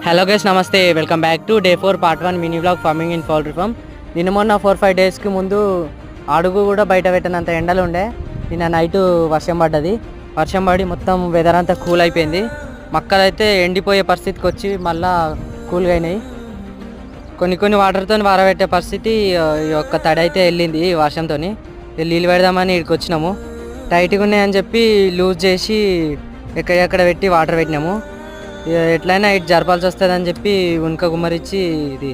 Hello guys, నమస్తే. Welcome back to day 4 part 1 mini blog farming in poultry farm. నిన్న మొన్న 4-5 డేస్కి ముందు అడుగు కూడా బయట పెట్టినంత ఎండలు ఉండే. నిన్న నైటు వర్షం పడ్డది. వర్షం పడి మొత్తం వెదర్ అంతా కూల్ అయిపోయింది. మొక్కలు అయితే ఎండిపోయే పరిస్థితికి వచ్చి మళ్ళా కూల్గా అయినాయి. కొన్ని వాటర్తో వారబెట్టే పరిస్థితి ఈ యొక్క తడి అయితే వెళ్ళింది వర్షంతో. నీళ్ళు పెడదామని ఇక్కడికి వచ్చినాము. టైట్గా ఉన్నాయని చెప్పి లూజ్ చేసి ఎక్కడెక్కడ పెట్టి వాటర్ పెట్టినాము. ఎట్లయినా ఇటు జరపాల్సి వస్తుందని చెప్పి ఉనక గుమ్మరిచ్చి ఇది